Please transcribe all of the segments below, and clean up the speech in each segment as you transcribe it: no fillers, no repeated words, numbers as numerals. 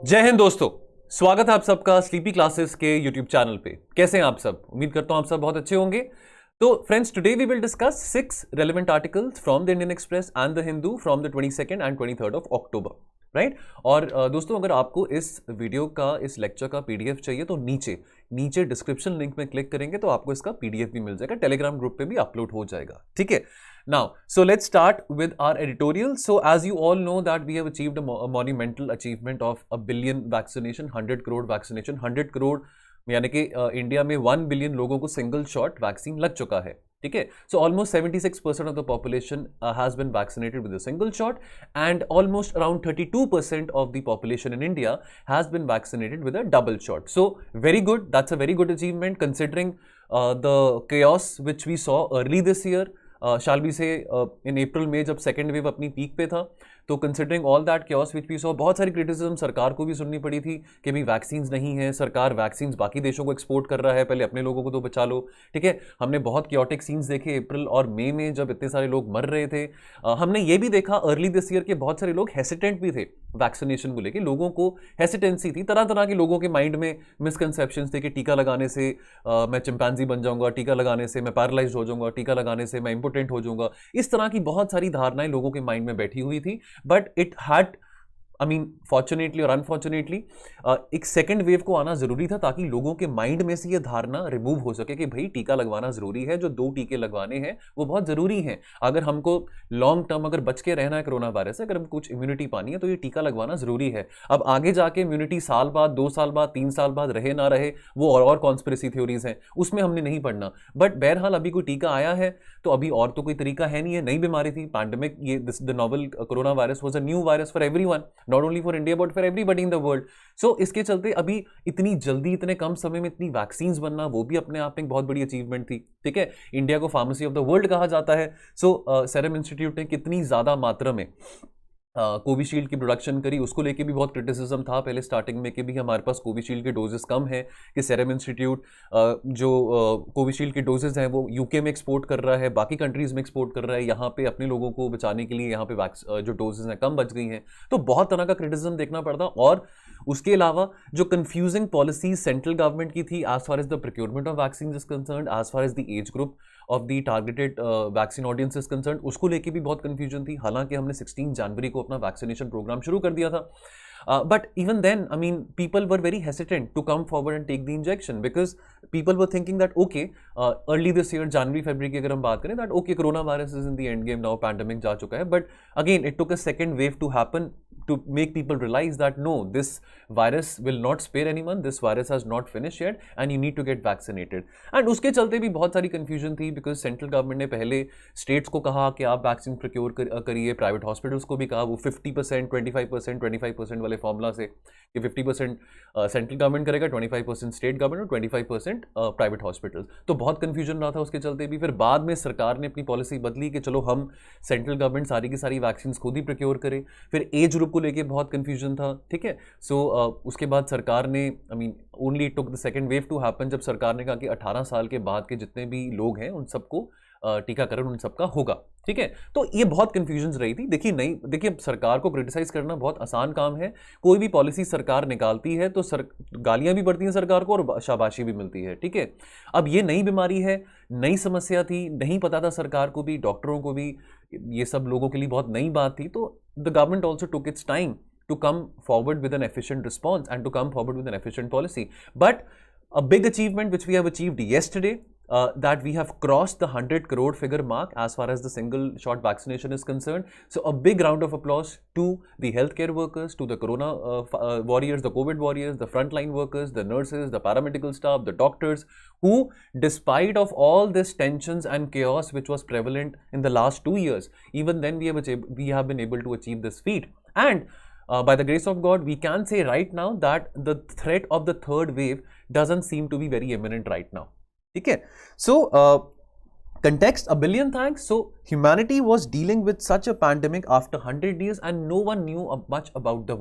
जय हिंद दोस्तों। स्वागत है आप सबका स्लीपी क्लासेस के यूट्यूब चैनल पे। कैसे हैं आप सब? उम्मीद करता हूं आप सब बहुत अच्छे होंगे। तो friends, today we will discuss 6 relevant articles from the Indian Express and the Hindu from the 22nd and 23rd of October, right. और दोस्तों, अगर आपको इस वीडियो का, इस लेक्चर का पीडीएफ चाहिए तो नीचे नीचे डिस्क्रिप्शन लिंक में क्लिक करेंगे तो आपको इसका पीडीएफ भी मिल जाएगा, टेलीग्राम ग्रुप पे भी अपलोड हो जाएगा, ठीक है। Now, so let's start with our editorial. So, as you all know that we have achieved a monumental achievement of 1 billion vaccination, 100 crore vaccination, 100 crore यानी कि इंडिया में 1 बिलियन लोगों को सिंगल शॉट वैक्सीन लग चुका है, ठीक है। So almost 76% of the population has been vaccinated with a single shot and almost around 32% of the population in India has been vaccinated with a double shot. So very good, that's a very good achievement considering the chaos which we saw early this year, शाल भी से इन अप्रैल में जब second wave अपनी peak पे था। तो considering all that chaos which we saw, बहुत सारी क्रिटिसिज्म सरकार को भी सुननी पड़ी थी कि भाई वैक्सीन्स नहीं है, सरकार वैक्सीन्स बाकी देशों को एक्सपोर्ट कर रहा है, पहले अपने लोगों को तो बचा लो, ठीक है। हमने बहुत क्योटिक सीन्स देखे अप्रैल और मई में जब इतने सारे लोग मर रहे थे। हमने ये भी देखा अर्ली दिस ईयर के बहुत सारे लोग हेसिटेंट भी थे वैक्सीनेशन को लेके, लोगों को हेसिटेंसी थी, तरह तरह के लोगों के माइंड में मिसकंसेप्शंस थे कि टीका लगाने से मैं चिंपैंजी बन जाऊंगा, टीका लगाने से मैं पैरालाइज्ड हो जाऊंगा, टीका लगाने से मैं इंपोर्टेंट हो जाऊंगा। इस तरह की बहुत सारी धारणाएं लोगों के माइंड में बैठी हुई थी, but it had, I mean fortunately और अनफॉर्चुनेटली, एक सेकेंड वेव को आना जरूरी था ताकि लोगों के माइंड में से यह धारणा रिमूव हो सके कि भाई टीका लगवाना जरूरी है, जो 2 टीके लगवाने हैं वो बहुत जरूरी हैं। अगर हमको लॉन्ग टर्म अगर बच के रहना है कोरोना वायरस से, अगर हमको कुछ इम्यूनिटी पानी है तो ये टीका लगवाना जरूरी है। अब आगे जाके इम्यूनिटी साल बाद, 2 साल बाद, 3 साल बाद रहे ना रहे, वो और कॉन्स्पिरेसी थ्योरीज हैं, उसमें हमने नहीं पढ़ना। बट बहरहाल अभी कोई टीका आया है तो अभी और तो कोई तरीका है नहीं है, नई बीमारी थी, पैंडेमिक, ये the novel corona virus was a new virus for everyone, not only for India but for everybody in the world. So इसके चलते अभी इतनी जल्दी, इतने कम समय में इतनी वैक्सीन्स बनना, वो भी अपने आप में एक बहुत बड़ी अचीवमेंट थी, ठीक है। इंडिया को फार्मेसी ऑफ द वर्ल्ड कहा जाता है। सो सेरम इंस्टीट्यूट ने कितनी ज्यादा मात्रा में कोविशील्ड की प्रोडक्शन करी, उसको लेके भी बहुत क्रिटिसिज्म था पहले स्टार्टिंग में कि भी हमारे पास कोविशील्ड के डोजेस कम है, कि सेरम इंस्टीट्यूट जो कोविशील्ड के डोजेस हैं वो यूके में एक्सपोर्ट कर रहा है, बाकी कंट्रीज में एक्सपोर्ट कर रहा है, यहाँ पे अपने लोगों को बचाने के लिए यहाँ पे जो डोजेस हैं कम बच गई हैं। तो बहुत तरह का क्रिटिसिज्म देखना पड़ता। और उसके अलावा जो कंफ्यूजिंग पॉलिसी सेंट्रल गवर्नमेंट की थी as far as the procurement of vaccine is concerned, as far as the age group of the targeted vaccine audience is concerned, उसको लेके भी बहुत कंफ्यूजन थी। हालांकि हमने 16 जनवरी को अपना वैक्सीनेशन प्रोग्राम शुरू कर दिया था, but even then, I mean, people were very hesitant to come forward and take the injection because people were thinking that okay, early this year, January, February की अगर हम बात करें, that okay, coronavirus is in the end game now, pandemic जा चुका है, but again, it took a second wave to happen to make people realize that no, this virus will not spare anyone, this virus has not finished yet and you need to get vaccinated. And उसके चलते भी बहुत सारी confusion थी because central government ने पहले states को कहा कि आप वैक्सीन प्रोक्योर करिए, प्राइवेट हॉस्पिटल्स को भी कहा, वो 50%, 25% वाले फॉर्मूला से कि 50% सेंट्रल गवर्नमेंट करेगा, 25% स्टेट गवर्नमेंट और 25% प्राइवेट हॉस्पिटल्स। तो बहुत कंफ्यूजन रहा था उसके चलते भी। फिर बाद में सरकार ने अपनी पॉलिसी बदली कि चलो हम सेंट्रल गवर्नमेंट सारी की सारी वैक्सीन खुद ही प्रोक्योर करे। फिर एज ग्रुप को लेके बहुत कंफ्यूजन था, ठीक है। सो उसके बाद सरकार ने, I mean only took the second wave to happen, जब सरकार ने कहा कि 18 साल के बाद के जितने भी लोग हैं उन सबको टीकाकरण उन सबका होगा, ठीक है। तो ये बहुत कंफ्यूजन रही थी। देखिए सरकार को क्रिटिसाइज करना बहुत आसान काम है। कोई भी पॉलिसी सरकार निकालती है तो गालियां भी पड़ती हैं सरकार को और शाबाशी भी मिलती है, ठीक है। अब ये नई बीमारी है, नई समस्या थी, नहीं पता था सरकार को भी, डॉक्टरों को भी, ये सब लोगों के लिए बहुत नई बात थी। तो the government also took its time to come forward with an efficient response and to come forward with an efficient policy. But a big achievement which we have achieved yesterday, that we have crossed the 100 crore figure mark as far as the single shot vaccination is concerned. So a big round of applause to the healthcare workers, to the corona warriors, the COVID warriors, the frontline workers, the nurses, the paramedical staff, the doctors, who despite of all this tensions and chaos which was prevalent in the last 2 years, even then we have been able to achieve this feat. And by the grace of God, we can say right now that the threat of the third wave doesn't seem to be very imminent right now. Okay, so context, a billion thanks. So humanity was dealing with such a pandemic after 100 years and no one knew much about the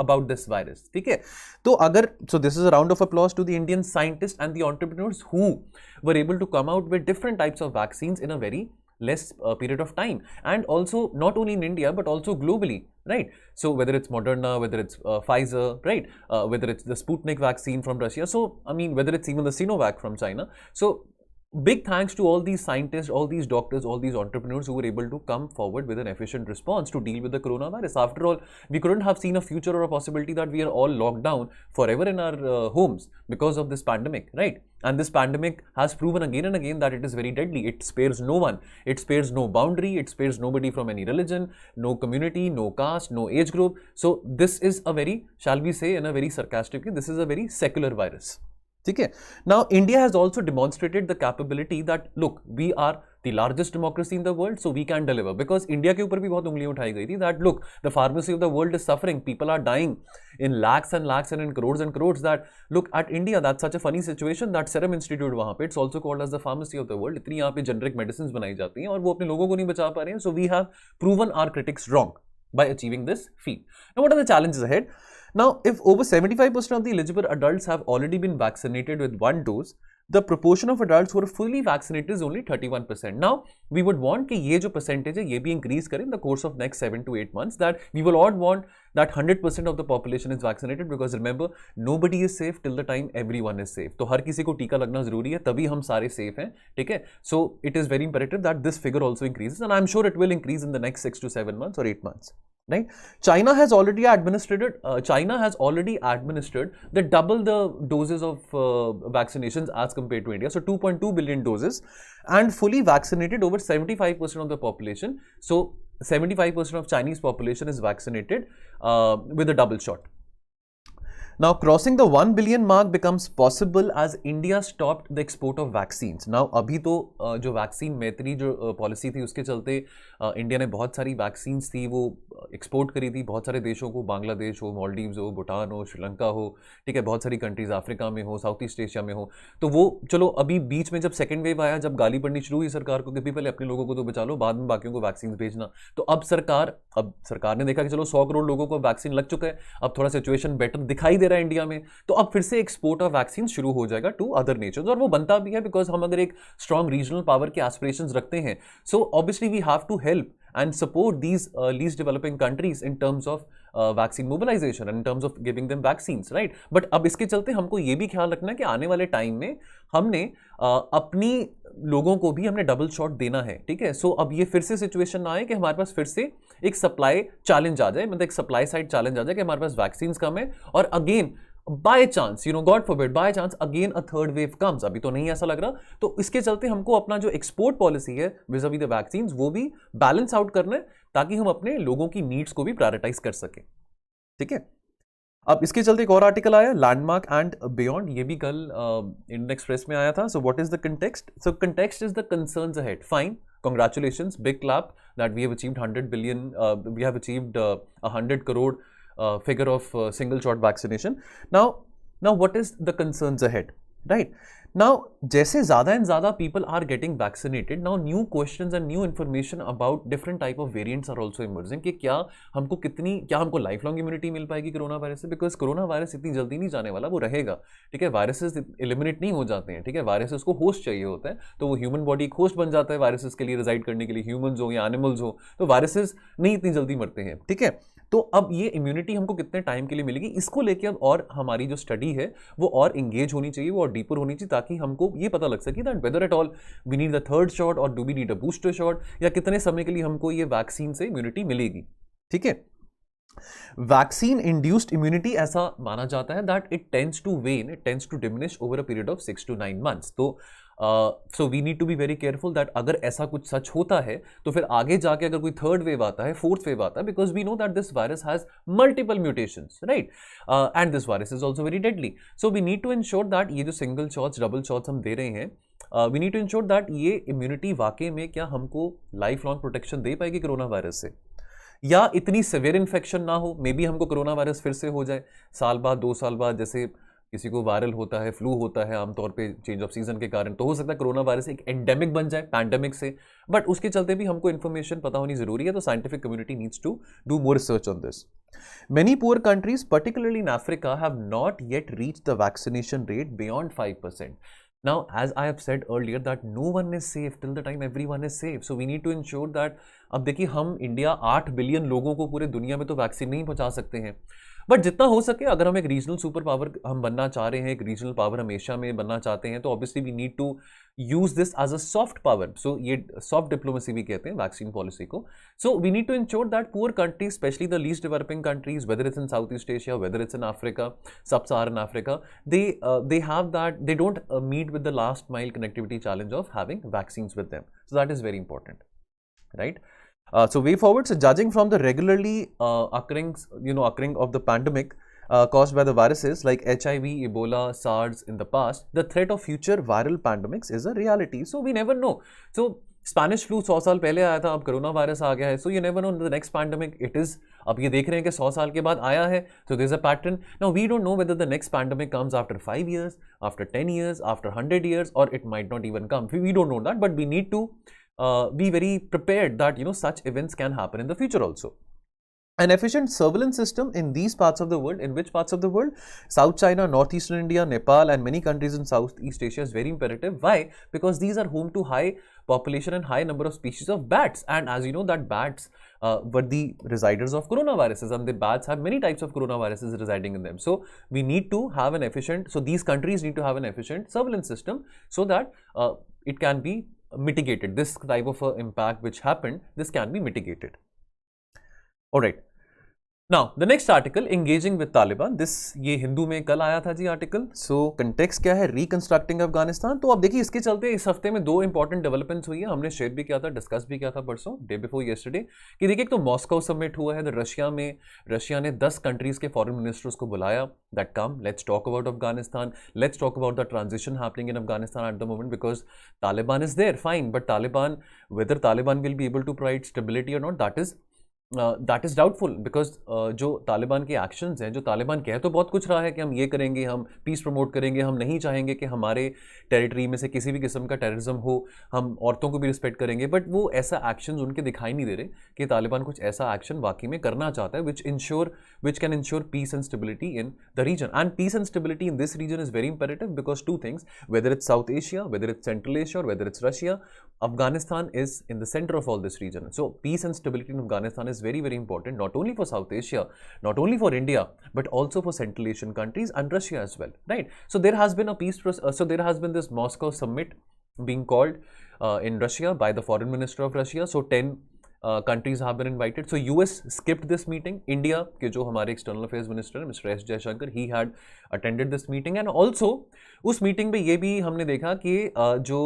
about this virus. Okay, so this is a round of applause to the Indian scientists and the entrepreneurs who were able to come out with different types of vaccines in a very less period of time, and also not only in India but also globally, right? So whether it's Moderna, whether it's Pfizer, right, whether it's the Sputnik vaccine from Russia, so I mean whether it's even the Sinovac from China. So big thanks to all these scientists, all these doctors, all these entrepreneurs who were able to come forward with an efficient response to deal with the coronavirus. After all, we couldn't have seen a future or a possibility that we are all locked down forever in our homes because of this pandemic, right? And this pandemic has proven again and again that it is very deadly. It spares no one. It spares no boundary. It spares nobody from any religion, no community, no caste, no age group. So this is a very, shall we say in a very sarcastic way, this is a very secular virus. Okay. Now, India has also demonstrated the capability that look, we are the largest democracy in the world, so we can deliver. Because India के ऊपर भी बहुत उंगलियां उठाई गई थी that look, the pharmacy of the world is suffering, people are dying in lakhs and lakhs and in crores and crores. That look at India, that's such a funny situation that Serum Institute वहाँ पे, it's also called as the pharmacy of the world. इतनी यहाँ पे generic medicines बनाई जाती हैं और वो अपने लोगों को नहीं बचा पा रहे हैं. So we have proven our critics wrong by achieving this feat. Now, what are the challenges ahead? Now, if over 75% of the eligible adults have already been vaccinated with one dose, the proportion of adults who are fully vaccinated is only 31%. Now, we would want कि ये जो percentage है ये भी increase करें in the course of next 7 to 8 months. That we will all want that 100% of the population is vaccinated, because remember, nobody is safe till the time everyone is safe. तो हर किसी को टीका लगना जरूरी है, तभी हम सारे safe हैं, ठीक है? So it is very imperative that this figure also increases, and I'm sure it will increase in the next 6 to 7 months or 8 months. Right? China has already administered the double the doses of vaccinations as compared to India. So 2.2 billion doses, and fully vaccinated over 75% of the population. So 75% of Chinese population is vaccinated with a double shot. Now, crossing the 1 billion mark becomes possible as India stopped the export of vaccines. Now, अभी तो जो vaccine मैत्री जो policy थी उसके चलते India ने बहुत सारी वैक्सीन्स थी वो एक्सपोर्ट करी थी बहुत सारे देशों को, बांग्लादेश हो, मालदीव्स हो, भूटान हो, श्रीलंका हो, ठीक है, बहुत सारी कंट्रीज अफ्रीका में हो, साउथ ईस्ट एशिया में हो. तो वो चलो अभी बीच में जब सेकेंड वेव आया, जब गाली पड़नी शुरू हुई सरकार को कि पहले अपने लोगों को तो बचा लो, बाद में बाकियों को वैक्सीन भेजना, तो अब सरकार ने देखा कि चलो 100 करोड़ लोगों को वैक्सीन लग चुका है, अब थोड़ा सिचुएशन बेटर दिखाई दे रहा है इंडिया में, तो अब फिर से एक्सपोर्ट ऑफ वैक्सीन शुरू हो जाएगा टू अदर नेशंस. और वो बनता भी है बिकॉज हम अगर एक स्ट्रॉन्ग रीजनल पावर के एस्पिरेशंस रखते हैं, so obviously we have to help and support these least developing countries in terms of vaccine mobilization and in terms of giving them vaccines, right? But अब इसके चलते हमको ये भी ख्याल रखना है कि आने वाले टाइम में हमने अपनी लोगों को भी हमने डबल शॉट देना है, ठीक है? सो अब ये फिर से सिचुएशन ना आए कि हमारे पास फिर से एक सप्लाई चैलेंज आ जाए, मतलब एक सप्लाई साइड चैलेंज आ जाए कि हमारे पास वैक्सीन कम है और again by chance, God forbid, by chance again a third wave comes. अभी तो नहीं ऐसा लग रहा, तो इसके चलते हमको अपना जो एक्सपोर्ट पॉलिसी है विज़-अ-वी द वैक्सीन्स वो भी बैलेंस आउट करना है ताकि हम अपने लोगों की नीड्स को भी प्रायोरिटाइज कर सकें, ठीक है? अब इसके चलते एक और आर्टिकल आया, लैंडमार्क एंड बियॉन्ड, ये भी कल इंडियन एक्सप्रेस में आया था. So what is the context? So context is the concerns ahead. Fine, congratulations, big clap that we have achieved 100 billion, we have achieved 100 crore figure of single shot vaccination. Now what is the concerns ahead, right? Now जैसे ज़्यादा and ज़्यादा people are getting vaccinated, now new questions and new information about different type of variants are also emerging कि क्या हमको life long immunity मिल पाएगी corona virus से, because corona virus इतनी जल्दी नहीं जाने वाला, वो रहेगा, ठीक है? वायरसेस एलिमिनेट नहीं हो जाते हैं, ठीक है? वायरसेस को होस्ट चाहिए होता है, तो वो ह्यूमन बॉडी एक होस्ट बन जाता है वायरसेस के लिए रिजाइड करने के लिए, ह्यूमंस हो या एनिमल्स हो, तो वायरसेस नहीं इतनी जल्दी मरते हैं, ठीक है? तो अब ये इम्यूनिटी हमको कितने टाइम के लिए मिलेगी, इसको लेके अब और हमारी जो स्टडी है वो और इंगेज होनी चाहिए, वो और डीपर होनी चाहिए, ताकि हमको ये पता लग सके that whether at all we need the third shot और do we need a booster shot, या कितने समय के लिए हमको ये वैक्सीन से इम्यूनिटी मिलेगी, ठीक है? वैक्सीन इंड्यूस्ड इम्यूनिटी ऐसा माना जाता है that it tends to wane, it tends to diminish over a period of 6 to 9 months. तो so we need to be very careful that अगर ऐसा कुछ सच होता है तो फिर आगे जाके अगर कोई थर्ड वेव आता है, फोर्थ वेव आता है, because we know that this virus has multiple mutations, right? And this virus is also very deadly. So we need to ensure that ये जो सिंगल शॉट्स, डबल शॉट्स हम दे रहे हैं, we need to ensure that ये immunity वाकई में क्या हमको लाइफ लॉन्ग प्रोटेक्शन दे पाएगी कोरोना वायरस से, या इतनी सिवियर इन्फेक्शन ना हो, मे बी हमको कोरोना वायरस फिर से हो जाए साल बाद, 2 साल बाद, जैसे किसी को वायरल होता है, फ्लू होता है आमतौर पे चेंज ऑफ सीजन के कारण, तो हो सकता है कोरोना वायरस एक एंडेमिक बन जाए पैंडेमिक से, बट उसके चलते भी हमको इन्फॉर्मेशन पता होनी जरूरी है. तो scientific community needs to do more research on this. Many poor countries, particularly in Africa, have not yet reached the vaccination rate beyond 5%. Now, as I have said earlier, that no one is safe till the time everyone is safe. So we need to ensure that, अब देखिए हम India 8 billion लोगों को पूरे दुनिया में तो vaccine नहीं पहुंचा सकते हैं, बट जितना हो सके अगर हम एक रीजनल सुपर पावर हम बनना चाह रहे हैं, एक रीजनल पावर हम एशिया में बनना चाहते हैं, तो obviously we need to use this as a soft power. So ये सॉफ्ट डिप्लोमेसी भी कहते हैं वैक्सीन पॉलिसी को. So we need to ensure that poor countries, especially the least developing countries, whether it's in South East Asia, whether it's in Africa, sub-Saharan Africa, they have that, they don't meet with the last mile connectivity challenge of having vaccines with them. So that is very important, right? So way forward, so judging from the regularly occurring of the pandemic caused by the viruses like HIV, Ebola, SARS in the past, the threat of future viral pandemics is a reality. So we never know. So Spanish flu 100 साल पहले आया था, अब corona virus आ गया है. So you never know the next pandemic it is, अब ये देख रहे हैं कि 100 साल के बाद आया है. So there is a pattern. Now we don't know whether the next pandemic comes after 5 years, after 10 years, after 100 years, और it might not even come. We don't know that, but we need to be very prepared that such events can happen in the future also. An efficient surveillance system in these parts of the world. In which parts of the world? South China, northeastern India, Nepal, and many countries in Southeast Asia is very imperative. Why? Because these are home to high population and high number of species of bats. And as you know that bats were the residers of coronaviruses, and the bats have many types of coronaviruses residing in them. So we need to have an efficient, so these countries need to have an efficient surveillance system so that it can be mitigated. This type of impact which happened, this can be mitigated. All right. Now the next article, engaging with Taliban. this ये हिंदू में कल आया था जी article. सो context क्या है? Reconstructing Afghanistan. तो अब देखिए इसके चलते इस हफ्ते में 2 इंपॉर्टेंट डेवलपमेंट्स हुई है. हमने शेयर भी किया था, डिस्कस भी किया था परसों, डे बिफोर येस्टरडे, कि देखिए एक तो मॉस्को समिट हुआ है रशिया में. रशिया ने 10 कंट्रीज के फॉरेन मिनिस्टर्स को बुलाया, that come let's talk about Afghanistan, let's talk about the transition happening in Afghanistan at the moment, because Taliban is there, fine, but Taliban, whether Taliban will be able to provide stability और not, that is doubtful. Because जो तालिबान के actions हैं, जो तालिबान कह तो बहुत कुछ रहा है कि हम ये करेंगे, हम पीस प्रमोट करेंगे, हम नहीं चाहेंगे कि हमारे टेरिटरी में से किसी भी किस्म का टेररिज्म हो, हम औरतों को भी रिस्पेक्ट करेंगे, बट वो ऐसा एक्शंस उनके दिखाई नहीं दे रहे कि तालिबान कुछ ऐसा एक्शन वाकई में करना चाहता है which can ensure peace and stability in the region. And peace and stability in this region is very imperative because 2 things, whether it's South Asia, whether it's Central Asia, or whether it's Russia, Afghanistan is in the center of all this region. So peace and stability in Afghanistan is very, very important, not only for South Asia, not only for India, but also for Central Asian countries and Russia as well, right? So there has been a peace process. So there has been this Moscow summit being called in Russia by the foreign minister of Russia. So 10 countries have been invited. So US skipped this meeting. India के जो हमारे external affairs minister Mr. S. Jaishankar, he had attended this meeting, and also उस meeting में ये भी हमने देखा कि जो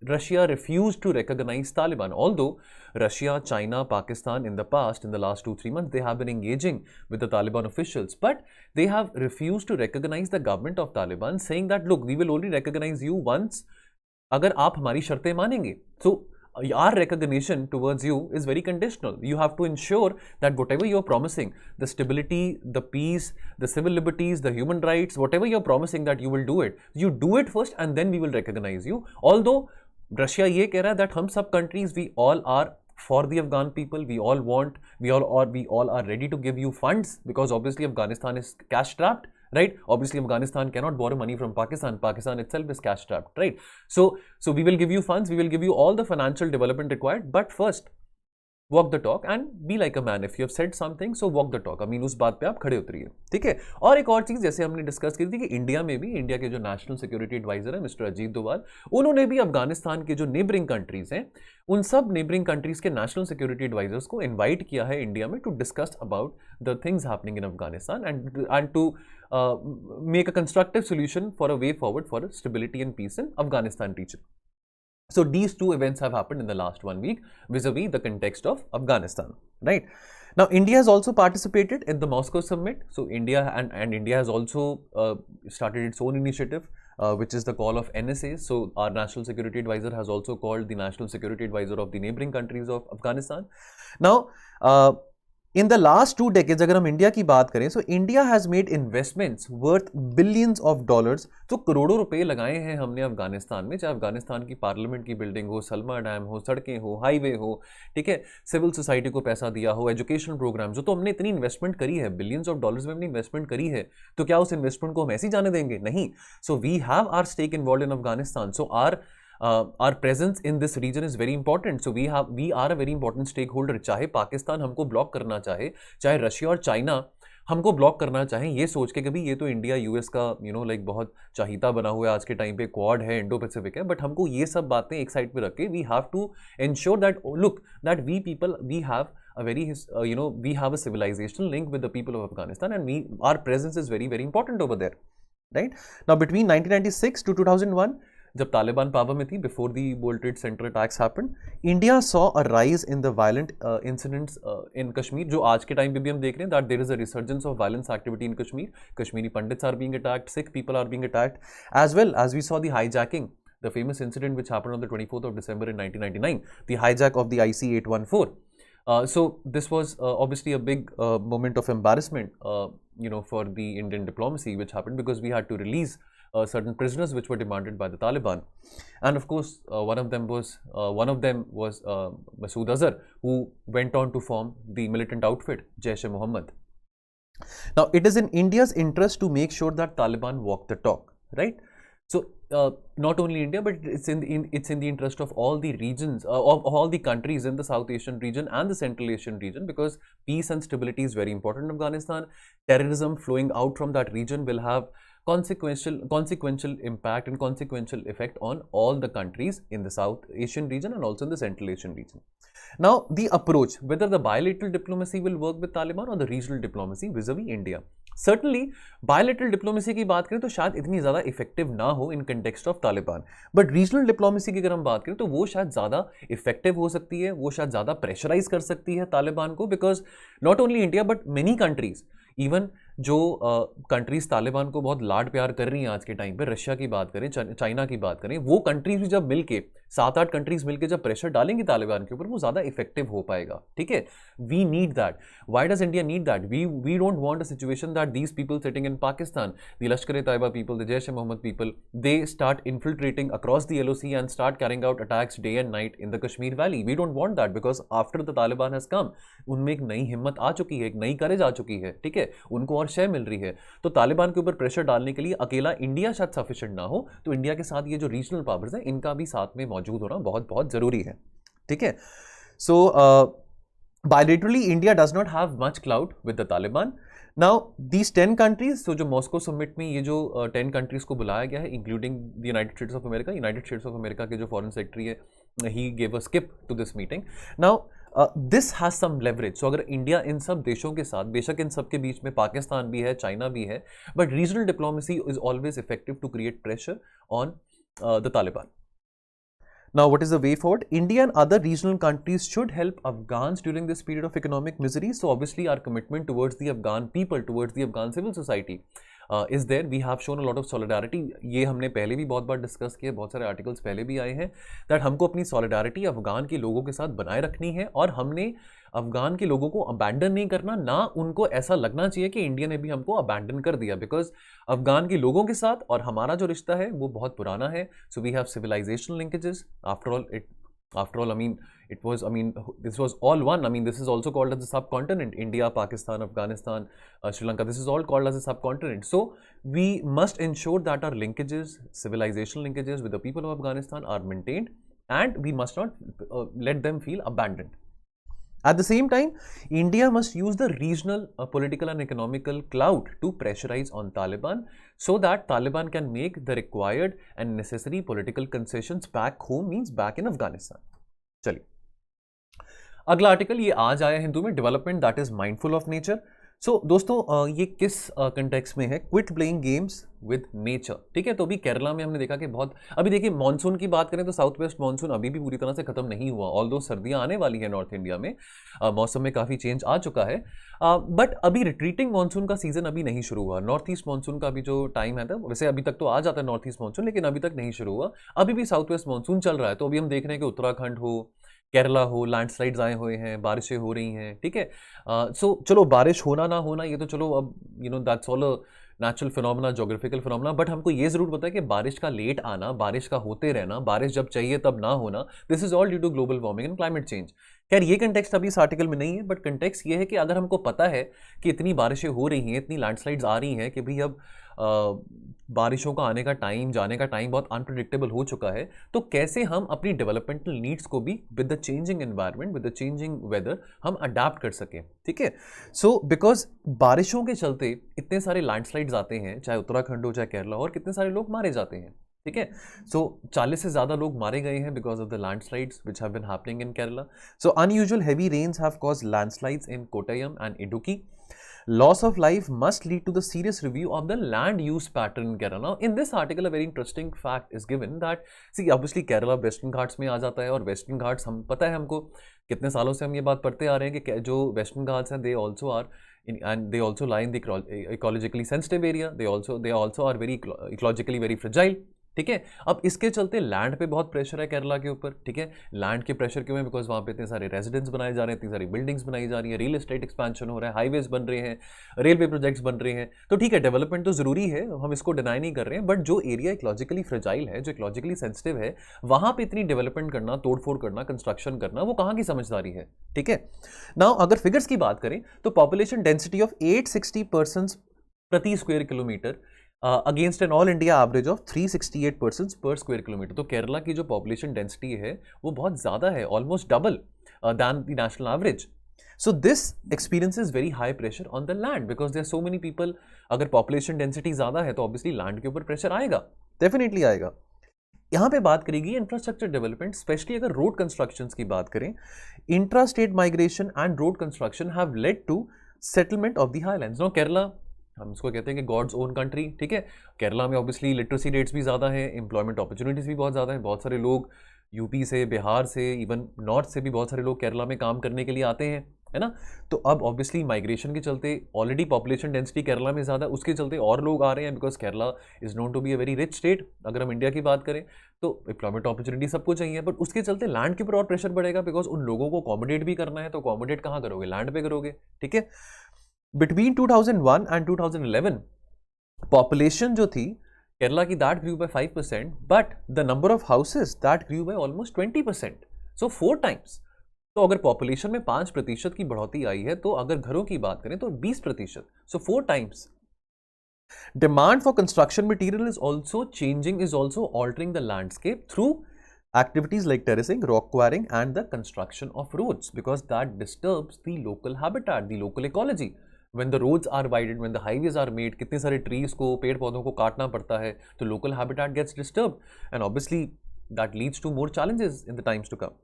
Russia refused to recognize Taliban. Although Russia, China, Pakistan in the past, in the last 2-3 months, they have been engaging with the Taliban officials, but they have refused to recognize the government of Taliban, saying that look, we will only recognize you once अगर आप हमारी शर्तें मानेंगे. So our recognition towards you is very conditional. You have to ensure that whatever you're promising, the stability, the peace, the civil liberties, the human rights, whatever you're promising that you will do it, you do it first and then we will recognize you. Although Russia ये कह रहा है that हम सब countries, we all are for the Afghan people, we all are ready to give you funds, because obviously Afghanistan is cash strapped, right? Obviously Afghanistan cannot borrow money from Pakistan itself is cash strapped, right? So we will give you funds, we will give you all the financial development required, but first walk the talk and be like a man. If you have said something, so walk the talk. I mean, उस बात पे आप खड़े उतरिए, ठीक है. और एक और चीज़ जैसे हमने डिस्कस की थी कि इंडिया में भी, इंडिया के जो नेशनल सिक्योरिटी एडवाइजर है मिस्टर अजीत डोभाल, उन्होंने भी अफगानिस्तान के जो नेबरिंग कंट्रीज हैं, उन सब नेबरिंग कंट्रीज के नेशनल सिक्योरिटी एडवाइजर्स को इन्वाइट किया है इंडिया में to discuss about the things happening in Afghanistan and to make a constructive solution for a way forward for stability and peace in Afghanistan region. So these 2 events have happened in the last 1 week vis-a-vis the context of Afghanistan, right? Now India has also participated in the Moscow summit. So India and India has also started its own initiative, which is the call of NSA. So our national security advisor has also called the national security advisor of the neighboring countries of Afghanistan. Now in the last 2 decades अगर हम India की बात करें, so India has made investments worth billions of dollars, तो करोड़ों रुपए लगाए हैं हमने अफगानिस्तान में, चाहे अफगानिस्तान की पार्लियामेंट की बिल्डिंग हो, सलमा डैम हो, सड़कें हो, हाईवे हो, ठीक है, सिविल सोसाइटी को पैसा दिया हो, एजुकेशन प्रोग्राम जो, तो हमने इतनी इन्वेस्टमेंट करी है, बिलियंस ऑफ डॉलर्स में हमने इन्वेस्टमेंट करी है, तो क्या उस इन्वेस्टमेंट को हम ऐसे ही जाने देंगे? नहीं. So we have our stake involve in Afghanistan, so our presence in this region is very important. So we are a very important stakeholder. चाहे पाकिस्तान हमको ब्लॉक करना चाहे, चाहे रशिया और चाइना हमको ब्लॉक करना चाहे, ये सोच के कभी ये तो इंडिया यूएस का लाइक बहुत चाहीता बना हुआ है आज के टाइम पे, क्वाड है, इंडो पैसिफिक है, बट हमको ये सब बातें एक साइड पे रख के we have to ensure that look that we people we have a very we have a civilizational link with the people of Afghanistan, and our presence is very very important over there, right? Now between 1996 to 2001, जब Taliban power में थी, before the world trade centre attacks happened, India saw a rise in the violent incidents इन कश्मीर, जो आज के time पे भी हम देख रहे हैं that there is a resurgence of violence activity in Kashmir. Kashmiri Pandits are being attacked, Sikh people are being attacked, as well as we saw the hijacking, the famous incident which happened on the 24th of December in 1999, the hijack of the IC-814. So this was obviously a big moment of embarrassment, for the Indian diplomacy, which happened because we had to release certain prisoners which were demanded by the Taliban, and of course one of them was Masood Azhar, who went on to form the militant outfit Jaish-e-Mohammed. Now it is in India's interest to make sure that Taliban walk the talk, right? So not only India, but it's in the interest of all the regions, of all the countries in the South Asian region and the Central Asian region, because peace and stability is very important in Afghanistan. Terrorism flowing out from that region will have consequential impact and consequential effect on all the countries in the South Asian region and also in the Central Asian region. Now the approach, whether the bilateral diplomacy will work with Taliban or the regional diplomacy vis-a-vis India. Certainly bilateral diplomacy की बात करें तो शायद इतनी ज़्यादा effective ना हो in context of Taliban, but regional diplomacy की अगर हम बात करें तो वो शायद ज़्यादा इफेक्टिव हो सकती है, वो शायद ज़्यादा प्रेशराइज कर सकती है तालिबान को, because not only India but many countries, even जो कंट्रीज तालिबान को बहुत लाड प्यार कर रही हैं आज के टाइम पे, रशिया की बात करें, चाइना की बात करें, वो कंट्रीज भी जब मिलके 7-8 कंट्रीज मिलके जब प्रेशर डालेंगी तालिबान के ऊपर, वो ज़्यादा इफेक्टिव हो पाएगा. ठीक है, we need that. Why does India need that? We don't want a situation that these people sitting in Pakistan, the Lashkar-e-Taiba people, the Jaish-e-Mohammed people, they start infiltrating across the LOC and start carrying out attacks day and night in the Kashmir Valley. We don't want that because after the Taliban has come, उनमें एक नई हिम्मत आ चुकी है, एक नई करेज आ चुकी है. ठीक है, उनको और शय मिल रही है. तो तालिबान के ऊपर प्रेशर डालने के लिए अकेला इंडिया शायद सफिशिएंट ना हो, तो इंडिया के साथ ये जो रीजनल पावर्स हैं इनका भी साथ में मौजूद होना बहुत बहुत जरूरी है. ठीक है, सो bilaterally India does not have much clout with the Taliban. Now these 10 countries, so जो मॉस्को समिट में ये जो 10 कंट्रीज को बुलाया गया है, including the United States of America, United States of America के जो फॉरेन सेक्रेटरी है, he gave a skip to this meeting. Now this has some leverage. So अगर इंडिया इन सब देशों के साथ, बेशक इन सब के बीच में पाकिस्तान भी है, चाइना भी है, but regional diplomacy is always effective to create pressure on the Taliban. Now, what is the way forward? India and other regional countries should help Afghans during this period of economic misery. So, obviously, our commitment towards the Afghan people, towards the Afghan civil society is there. We have shown a lot of solidarity. ये हमने पहले भी बहुत बार discuss किया, बहुत सारे articles पहले भी आए हैं, दैट हमको अपनी सॉलिडारिटी अफगान के लोगों के साथ बनाए रखनी है, और हमने अफगान के लोगों को अबैंडन नहीं करना, ना उनको ऐसा लगना चाहिए कि इंडिया ने भी हमको अबैंडन कर दिया, बिकॉज अफगान के लोगों के साथ और हमारा जो रिश्ता है वो बहुत पुराना है. So we have civilisational linkages. After all, I mean, this was all one. I mean, this is also called as a subcontinent. India, Pakistan, Afghanistan, Sri Lanka, this is all called as a subcontinent. So, we must ensure that our linkages, civilizational linkages with the people of Afghanistan are maintained, and we must not let them feel abandoned. At the same time, India must use the regional political and economical clout to pressurize on Taliban, so that Taliban can make the required and necessary political concessions back home, means back in Afghanistan. चलिए, अगला article ये आज आया हिंदू में, development that is mindful of nature. So दोस्तों, ये किस context में है? Quit playing games with nature. ठीक है, तो अभी केरला में हमने देखा कि बहुत, अभी देखिए मानसून की बात करें तो साउथ वेस्ट मानसून अभी भी पूरी तरह से खत्म नहीं हुआ, ऑल्दो सर्दियां आने वाली है नॉर्थ इंडिया में, मौसम में काफ़ी चेंज आ चुका है, बट अभी रिट्रीटिंग मानसून का सीजन अभी नहीं शुरू हुआ. नॉर्थ ईस्ट मानसून का भी जो टाइम है, वैसे अभी तक तो आ जाता है नॉर्थ ईस्ट मानसून, लेकिन अभी तक नहीं शुरू हुआ, अभी भी साउथ वेस्ट मानसून चल रहा है. तो अभी हम देख रहे हैं कि उत्तराखंड हो केरला हो, लैंडस्लाइड्स आए हुए हैं, बारिशें हो रही हैं, ठीक है। सो चलो बारिश होना ना होना ये तो चलो अब that's all a natural phenomena, geographical phenomena, but हमको ये जरूर पता है कि बारिश का लेट आना, बारिश का होते रहना, बारिश जब चाहिए तब ना होना, this is all due to global warming and climate change. खैर ये कंटेक्स्ट अभी इस आर्टिकल में नहीं है, बट कंटेक्स्ट ये है कि अगर हमको पता है कि इतनी बारिशें हो रही हैं, इतनी लैंडस्लाइड्स आ रही हैं कि भाई अब बारिशों का आने का टाइम, जाने का टाइम बहुत अनप्रिडिक्टेबल हो चुका है, तो कैसे हम अपनी डेवलपमेंटल नीड्स को भी with the changing environment, with the changing weather हम अडाप्ट कर सकें, ठीक है। सो बिकॉज बारिशों के चलते इतने सारे लैंडस्लाइड्स आते हैं, चाहे उत्तराखंड हो चाहे केरला हो, और कितने सारे लोग मारे जाते हैं, ठीक है। सो 40 से ज़्यादा लोग मारे गए हैं because of the landslides which have been happening in Kerala. So unusual heavy rains have caused landslides in Kottayam and Idukki. Loss of life must lead to the serious review of the land use pattern in Kerala. Now, in this article, a very interesting fact is given that, see, obviously Kerala Western Ghats में आ जाता है, और Western Ghats हम पता है हमको कितने सालों से हम ये बात पढ़ते आ रहे हैं कि जो Western Ghats हैं, they also are and they also lie in the ecologically sensitive area. They also are very ecologically very fragile. ठीक है। अब इसके चलते लैंड पे बहुत प्रेशर है केरला के ऊपर, ठीक है। लैंड के प्रेशर क्यों है? बिकॉज वहाँ पे इतने सारे रेजिडेंट्स बनाए जा रहे हैं, इतनी सारी बिल्डिंग्स बनाई जा रही है, रियल एस्टेट एक्सपेंशन हो रहा है, हाईवेज बन रहे हैं, रेलवे प्रोजेक्ट्स बन रहे हैं। तो ठीक है, डेवलपमेंट तो जरूरी है, हम इसको डिनाई नहीं कर रहे हैं, बट जो एरिया इकोलॉजिकली फ्रेजाइल है, जो इकोलॉजिकली सेंसिटिव है, वहाँ पे इतनी डेवलपमेंट करना, तोड़फोड़ करना, कंस्ट्रक्शन करना, वो कहाँ की समझदारी है, ठीक है। नाउ अगर फिगर्स की बात करें तो पॉपुलेशन डेंसिटी ऑफ 860 पर्सन्स प्रति square kilometre against an all India average of 368 persons पर स्क्वायर किलोमीटर। तो केरला की जो पॉपुलेशन डेंसिटी है वो बहुत ज़्यादा है, almost double than the national average. So this experiences very high pressure on the land because there so many people. अगर पॉपुलेशन डेंसिटी ज़्यादा है तो ऑब्वियसली लैंड के ऊपर प्रेशर आएगा, डेफिनेटली आएगा। यहाँ पे बात करेगी इंफ्रास्ट्रक्चर डेवलपमेंट, स्पेशली अगर रोड कंस्ट्रक्शन की बात करें। Intra state migration and road construction have led to settlement of the highlands. No Kerala, हम इसको कहते हैं कि गॉड्स ओन कंट्री, ठीक है। केरला में ऑब्वियसली लिटरेसी रेट्स भी ज़्यादा हैं, एम्प्लॉयमेंट अपॉर्चुनिटीज़ भी बहुत ज़्यादा हैं, बहुत सारे लोग यूपी से, बिहार से, इवन नॉर्थ से भी बहुत सारे लोग केरला में काम करने के लिए आते हैं, है ना। तो अब ऑब्वियसली माइग्रेशन के चलते ऑलरेडी पॉपुलेशन डेंसिटी केरला में ज़्यादा, उसके चलते और लोग आ रहे हैं because Kerala is known to be a very rich state. अगर हम इंडिया की बात करें तो एम्प्लॉयमेंट अपॉर्चुनिटी सबको चाहिए, बट उसके चलते लैंड के ऊपर और प्रेशर बढ़ेगा बिकॉज उन लोगों को अकोमोडेट भी करना है, तो अकोमोडेट कहाँ करोगे? लैंड पे करोगे, ठीक है। बिटवीन 2001 एंड 2011 पॉपुलेशन जो थी केरला की that grew by 5%, but the number of houses that grew by almost 20%, so 4 times. तो अगर पॉपुलेशन में 5% की बढ़ोतरी आई है, तो अगर घरों की बात करें तो 20%, सो 4 times. Demand for construction material is also changing, is also altering the landscape through activities like terracing, rock quarrying and the construction of roads, because that disturbs the local habitat, the local ecology. When the roads are widened, when the highways are made, कितने सारे trees को, पेड़ पौधों को काटना पड़ता है, तो local habitat gets disturbed, and obviously that leads to more challenges in the times to come.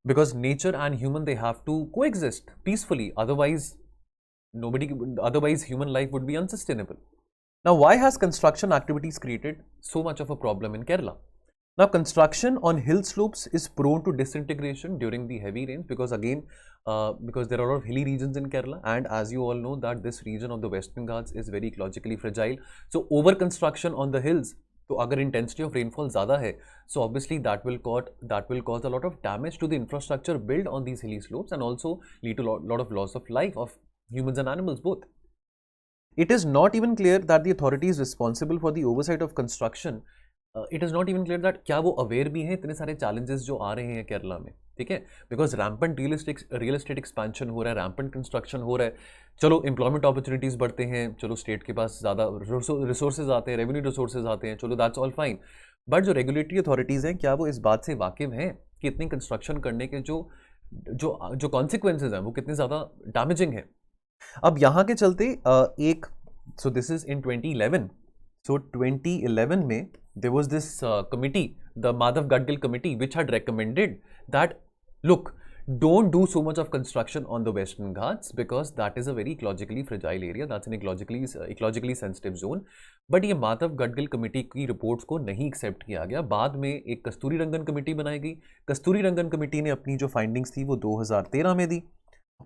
Because nature and human, they have to coexist peacefully, otherwise human life would be unsustainable. Now, why has construction activities created so much of a problem in Kerala? Now, construction on hill slopes is prone to disintegration during the heavy rains because again, because there are a lot of hilly regions in Kerala, and as you all know that this region of the Western Ghats is very ecologically fragile. So, over construction on the hills, तो अगर intensity of rainfall ज़्यादा है, so obviously that will cause a lot of damage to the infrastructure built on these hilly slopes and also lead to lot of loss of life of humans and animals both. It is not even clear that the authorities responsible for the oversight of construction, it is not even clear that क्या वो aware भी हैं इतने सारे challenges जो आ रहे हैं केरला में, ठीक है। Because rampant real estate expansion हो रहा है, रैम्पेंट कंस्ट्रक्शन हो रहा है, चलो एम्प्लॉयमेंट अपॉर्चुनिटीज़ बढ़ते हैं, चलो स्टेट के पास ज़्यादा रिसोर्सेज आते हैं, रेवेन्यू रिसोर्सेज आते हैं, चलो दैट्स ऑल फाइन, बट जो रेगुलेटरी अथॉरिटीज़ हैं क्या वो इस बात से वाकिफ हैं कि इतनी कंस्ट्रक्शन करने के जो कॉन्सिक्वेंसेज हैं वो कितने ज़्यादा डैमेजिंग हैं। अब यहाँ के चलते एक, so this is in 2011, so 2011 में there was this committee, the Madhav Gadgil committee, which had recommended that look, don't do so much of construction on the Western Ghats because that is a very ecologically fragile area, that's an ecologically sensitive zone. But ये Madhav Gadgil committee की reports को नहीं accept किया गया। बाद में एक कस्तूरी रंगन committee बनाई गई। कस्तूरी रंगन कमेटी ने अपनी जो फाइंडिंग्स थी वो 2013 में दी,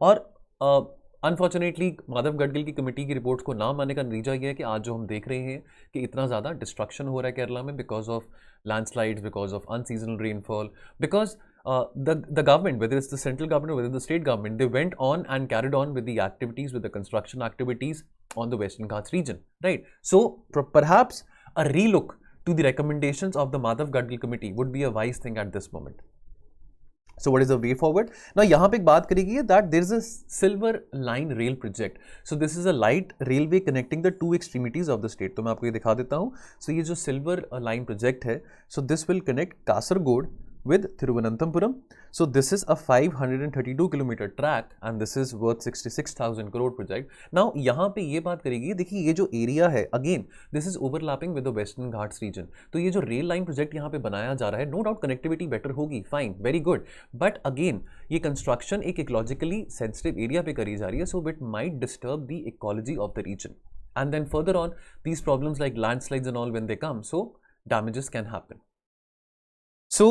और अनफॉर्चुनेटली माधव गडगिल की कमेटी की रिपोर्ट्स को ना मानने का नतीजा ये है कि आज जो हम देख रहे हैं कि इतना ज़्यादा डिस्ट्रक्शन हो रहा है केरला में because of landslides, because of unseasonal rainfall, because the government, whether it's the central government or whether the state government, they went on and carried on with the activities, with the construction activities on the Western Ghats region, right? So perhaps a relook to the recommendations of the Madhav Gadgil committee would be a wise thing at this moment. So what is the way forward? Now यहाँ पे एक बात करेगी है that there is a silver line rail project. So this is a light railway connecting the two extremities of the state. तो मैं आपको ये दिखा देता हूँ. So ये जो silver line project है, so this will connect Kasaragod with Thiruvananthapuram. So this is a 532 kilometer track and this is worth 66,000 crore project. Now यहाँ पे ये बात करेगी, देखिए ये जो एरिया है, again this is overlapping with the Western Ghats region. तो ये जो रेल लाइन प्रोजेक्ट यहाँ पे बनाया जा रहा है, नो डाउट कनेक्टिविटी बेटर होगी, fine, very good, but again ये कंस्ट्रक्शन एक इकोलॉजिकली सेंसिटिव एरिया पे करी जा रही है, so it might disturb the ecology of the region. And then further on, these problems like landslides and all when they come, so damages can happen. So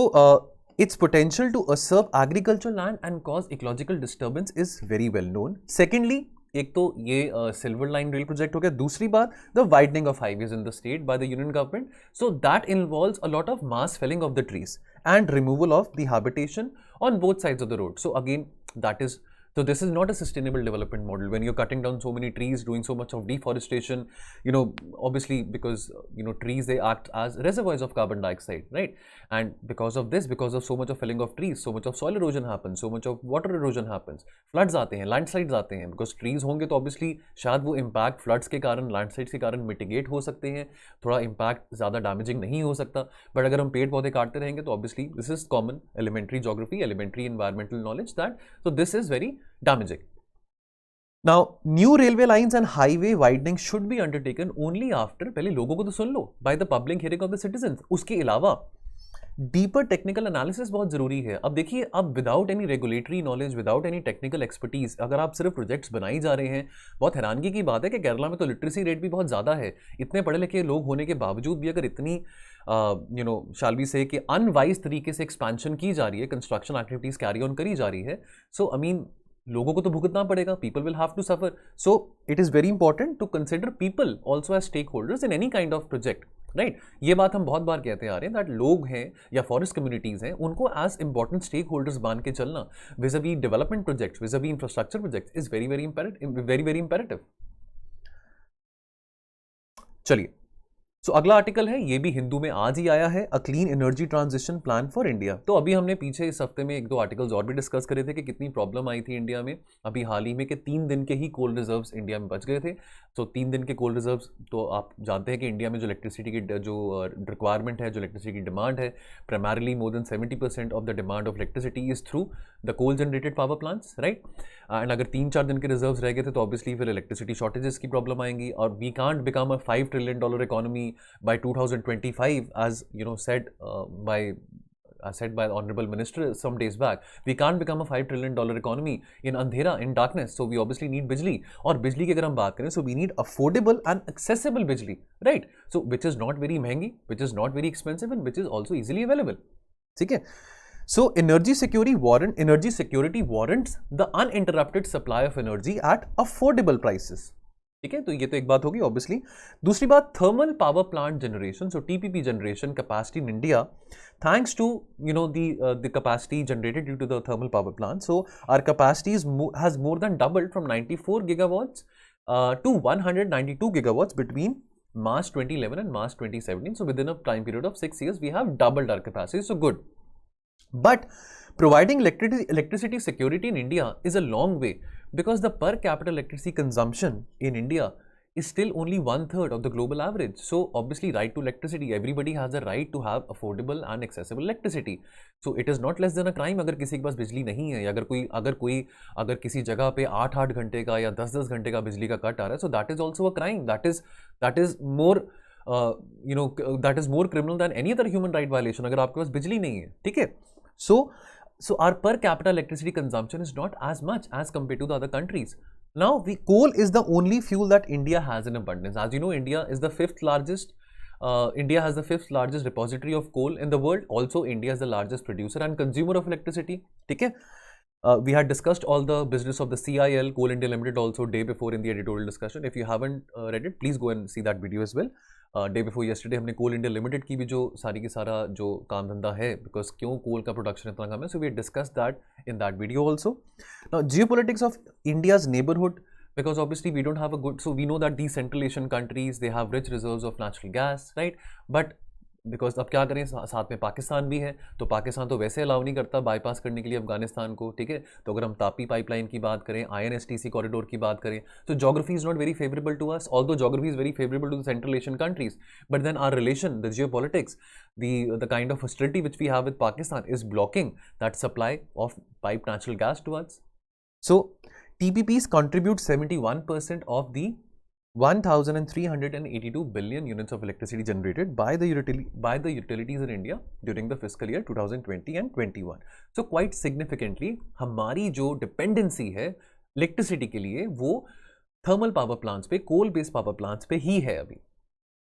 its potential to usurp agricultural land and cause ecological disturbance is very well known. Secondly, एक तो ये silver line rail project हो गया. दूसरी बात, the widening of highways in the state by the union government, so that involves a lot of mass felling of the trees and removal of the habitation on both sides of the road. So again that is, so this is not a sustainable development model when you're cutting down so many trees, doing so much of deforestation, you know, obviously because you know trees, they act as reservoirs of carbon dioxide, right? And because of this, because of so much of felling of trees, so much of soil erosion happens, so much of water erosion happens, floods आते हैं, landslides आते हैं, because trees होंगे तो obviously शायद वो impact floods के कारण, landslides के कारण mitigate हो सकते हैं, थोड़ा impact ज़्यादा damaging नहीं हो सकता, but अगर हम पेड़ पौधे काटते रहेंगे तो obviously this is common elementary geography, elementary environmental knowledge that, so this is very damaging. Now, new railway lines and highway widening should be undertaken only after, पहले लोगों को तो सुन लो, by the public hearing of the citizens. उसके अलावा deeper technical analysis बहुत जरूरी है. अब देखिए, अब without any regulatory knowledge, without any technical expertise अगर आप सिर्फ प्रोजेक्ट्स बनाई जा रहे हैं, बहुत हैरानगी की बात है कि केरला में तो लिटरेसी रेट भी बहुत ज़्यादा है. इतने पढ़े लिखे लोग होने के बावजूद भी अगर इतनी यू नो शाल वी से कि अनवाइज तरीके से एक्सपेंशन की जा रही है, कंस्ट्रक्शन एक्टिविटीज कैरी ऑन करी जा रही है, सो आई मीन लोगों को तो भुगतना पड़ेगा, people will have to suffer. So it is very important to consider people also as stake holders in any kind of project, right? ये बात हम बहुत बार कहते आ रहे हैं दैट लोग हैं या फॉरेस्ट कम्युनिटीज हैं, उनको एज इंपॉर्टेंट स्टेक होल्डर्स मान के चलना vis-a-vis development project, vis-a-vis infrastructure project is very very imperative. चलिए, सो अगला आर्टिकल है, ये भी हिंदू में आज ही आया है, a clean energy transition plan for India. तो अभी हमने पीछे इस हफ्ते में एक दो आर्टिकल्स और भी डिस्कस करे थे कि कितनी प्रॉब्लम आई थी इंडिया में अभी हाल ही में, कि 3 दिन के ही कोल रिजर्व्स इंडिया में बच गए थे. तो 3 दिन के कोल रिजर्व्स, तो आप जानते हैं कि इंडिया में जो इलेक्ट्रिसिटी की जो रिक्वायरमेंट है, जो इलेक्ट्रिसिटी की डिमांड है, primarily more than 70% of the demand of electricity is through the coal generated power plants, right? And अगर 3-4 दिन के रिजर्व्स रह गए थे तो ऑब्वियसली फिर इलेक्ट्रिसिटी शॉर्टेजेस की प्रॉब्लम आएंगी, और we can't become a $5 trillion economy by 2025, as you know, said by the honorable minister some days back. We can't become a $5 trillion economy in andhera, in darkness. So we obviously need bijli. और बिजली की अगर हम बात करें, so we need affordable and accessible bijli, right? So which is not very महंगी, which is not very expensive, and which is also easily available. ठीक है? So energy security warrants the uninterrupted supply of energy at affordable prices. ठीक है, तो ये तो एक बात होगी ऑब्वियसली. दूसरी बात, thermal power plant generation, so TPP generation capacity in India, thanks to you know the capacity generated due to the thermal power plant, so our capacity has more than doubled from 94 gigawatts to 192 gigawatts between March 2011 and March 2017. So within a time period of 6 years, we have doubled our capacity. So good. But providing electricity security in India is a long way, because the per capita electricity consumption in India is still only 1/3 of the global average. So obviously, right to electricity, everybody has a right to have affordable and accessible electricity. So it is not less than a crime अगर किसी के पास बिजली नहीं है, या अगर किसी जगह पे 8-8 घंटे का या 10-10 घंटे का बिजली का कट आ रहा है, so that is also a crime. That is more that is more criminal than any other human right violation अगर आपके पास बिजली नहीं है, ठीक है? So our per capita electricity consumption is not as much as compared to the other countries. Now, coal is the only fuel that India has in abundance. As you know, India has the fifth largest repository of coal in the world. Also, India is the largest producer and consumer of electricity. ठीक है? We had discussed all the business of the CIL, Coal India Limited, also day before in the editorial discussion. If you haven't read it, please go and see that video as well. Day before yesterday हमने कोल India limited की भी जो सारी की सारा जो काम धंधा है, बिकॉज क्यों कोल का प्रोडक्शन इतना कम है, so we discuss that in that video also. Now geopolitics of India's neighbourhood, because obviously we don't have a good, so we know that these Central Asian countries, they have rich reserves of natural gas, right? But because अब क्या करें, साथ में पाकिस्तान भी है, तो पाकिस्तान तो वैसे अलाउ नहीं करता बाईपास करने के लिए अफगानिस्तान को, ठीक है. तो अगर हम तापी पाइपलाइन की बात करें, INSTC कॉरिडोर की बात करें, तो geography is not very favourable to us, although geography is very favourable to the central Asian countries, but then our relation, the geopolitics, the kind of hostility which we have with Pakistan is blocking that supply of piped natural gas to us. So TPPs contribute 71% of the 1,382 billion units of electricity generated by the utilities in India during the fiscal year 2020 and 21. So quite significantly, हमारी जो dependency है electricity के लिए वो thermal power plants पे, coal based power plants पे ही है अभी.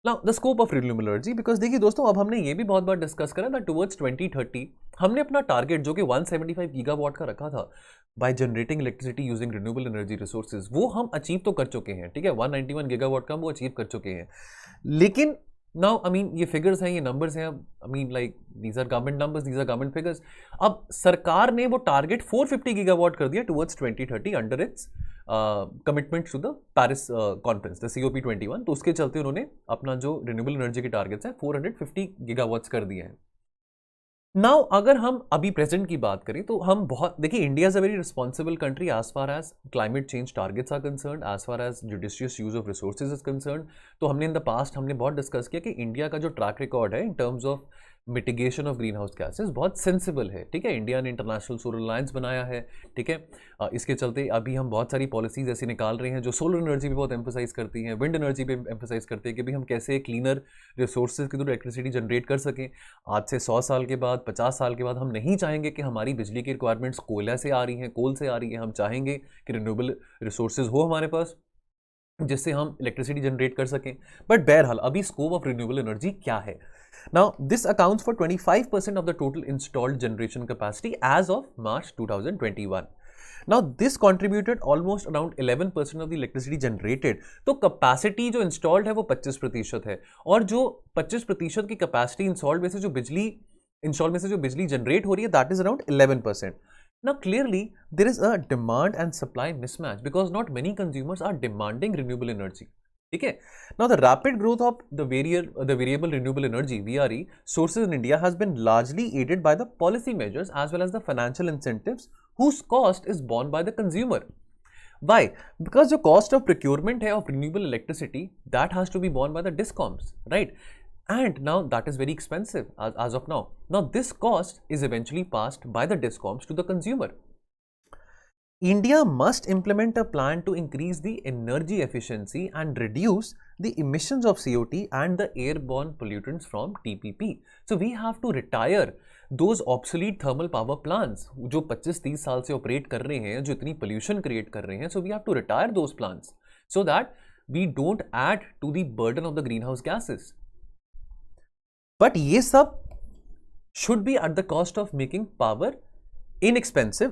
Now the scope of renewable energy, because देखिए दोस्तों, अब हमने ये भी बहुत बार डिस्कस करा that towards 2030 हमने अपना टारगेट जो कि 175 गीगावाट का रखा था by generating electricity using renewable energy resources, वो हम अचीव तो कर चुके हैं, ठीक है. 191 गीगावाट का हम वो अचीव कर चुके हैं. लेकिन नाउ आई मीन ये फिगर्स हैं, ये नंबर्स हैं, I mean like these are government numbers, these are government figures. अब सरकार ने वो टारगेट 450 गीगावाट कर दिया towards 2030 under its commitment to the Paris conference, the COP21. तो उसके चलते उन्होंने अपना जो रिन्यूएबल एनर्जी के टारगेट्स हैं 450 गीगावाट्स कर दिए हैं. नाउ अगर हम अभी प्रेजेंट की बात करें तो हम बहुत, देखिए India is a very responsible country as far as climate change targets are concern, as far as judicious use of resources is concern. तो हमने इन द पास्ट हमने बहुत डिस्कस किया कि इंडिया का जो ट्रैक रिकॉर्ड है in terms of mitigation of green house gases बहुत सेंसिबल है, ठीक है. इंडिया ने इंटरनेशनल सोलर अलायंस बनाया है, ठीक है. इसके चलते अभी हम बहुत सारी पॉलिसीज ऐसी निकाल रहे हैं जो सोलर एनर्जी पे बहुत एम्फोसाइज करती हैं, विंड एनर्जी पे एम्फोसाइज करते हैं कि भाई हम कैसे क्लीनर रिसोर्सेज के थ्रू इलेक्ट्रिसिटी जनरेट कर सकें. आज से 100 साल के बाद, 50 साल के बाद हम नहीं चाहेंगे कि हमारी बिजली की रिक्वायरमेंट्स कोयला से आ रही हैं, कोल से आ रही है. हम चाहेंगे कि रिन्यूएबल रिसोर्सेज हो हमारे पास जिससे हम इलेक्ट्रिसिटी जनरेट कर सकें. बट बहरहाल अभी स्कोप ऑफ रिन्यूएबल एनर्जी क्या है? Now, this accounts for 25% of the total installed generation capacity as of March 2021. Now, this contributed almost around 11% of the electricity generated. तो capacity जो installed है वो 25% है, और जो 25% की capacity installed में से जो बिजली generate हो रही है, that is around 11%. Now, clearly, there is a demand and supply mismatch because not many consumers are demanding renewable energy. ठीक है. Now the rapid growth of the variable renewable energy (VRE) sources in India has been largely aided by the policy measures as well as the financial incentives whose cost is borne by the consumer. Why? Because the cost of procurement of renewable electricity that has to be borne by the DISCOMs, right? And now that is very expensive as of now. Now this cost is eventually passed by the DISCOMs to the consumer. India must implement a plan to increase the energy efficiency and reduce the emissions of CO2 and the airborne pollutants from TPP. So we have to retire those obsolete thermal power plants जो 25-30 साल से operate कर रहे हैं, जो इतनी pollution create कर रहे हैं. So we have to retire those plants so that we don't add to the burden of the greenhouse gases. But ये सब should be at the cost of making power inexpensive,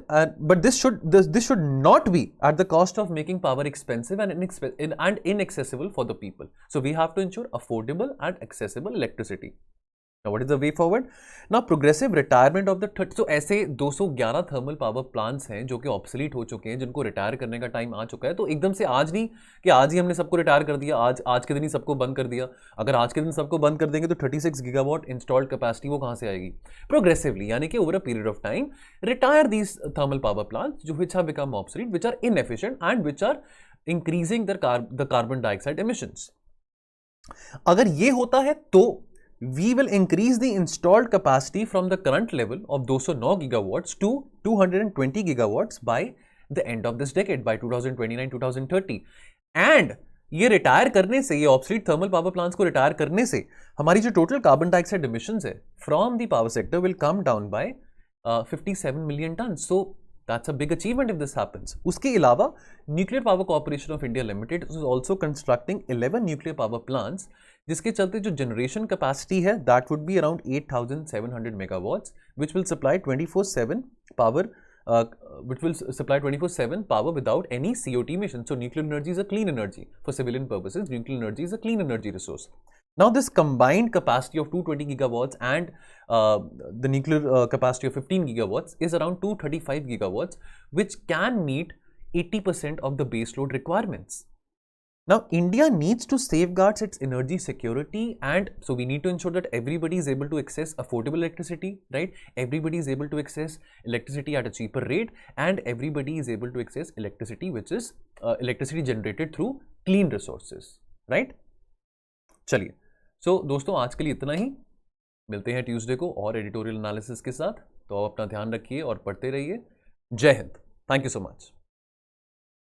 but this should not be at the cost of making power expensive and inaccessible for the people. So we have to ensure affordable and accessible electricity. Now what is the way forward? Now progressive retirement of the so ऐसे 211 thermal power plants हैं जो कि obsolete हो चुके हैं, जिनको retire करने का टाइम आ चुका है. तो एकदम से आज नहीं कि आज ही हमने सबको रिटायर कर दिया, आज के दिन ही सबको बंद कर दिया. अगर आज के दिन सबको बंद कर देंगे तो 36 गीगावाट इंस्टॉल्ड कैपेसिटी वो कहाँ से आएगी? प्रोग्रेसिवली, यानी कि over a period of time retire these thermal power plants जो which have become obsolete, which are inefficient and which are increasing the carbon dioxide emissions. अगर ये होता है तो we will increase the installed capacity from the current level of 209 gigawatts to 220 gigawatts by the end of this decade, by 2029-2030. And ये retire करने से, ये obsolete thermal power plants को रिटायर करने से हमारी जो टोटल कार्बन डाइऑक्साइड एमिशंस है from the power sector will come down by 57 million ton. So that's a big achievement if this happens. उसके अलावा nuclear power corporation of India limited is also constructing 11 nuclear power plants, जिसके चलते जो generation capacity है that would be around 8,700 megawatts which will supply 24/7 power which will supply 24/7 power without any COT emission. So nuclear energy is a clean energy. For civilian purposes, nuclear energy is a clean energy resource. Now this combined capacity of 220 gigawatts and the nuclear capacity of 15 gigawatts is around 235 gigawatts, which can meet 80% of the baseload requirements. Now, India needs to safeguard its energy security, and so we need to ensure that everybody is able to access affordable electricity, right? Everybody is able to access electricity at a cheaper rate, and everybody is able to access electricity which is electricity generated through clean resources, right? चलिए, so दोस्तों आज के लिए इतना ही. मिलते हैं Tuesday को और एडिटोरियल एनालिसिस के साथ. तो आप अपना ध्यान रखिए और पढ़ते रहिए. जय Hind. Thank you so much.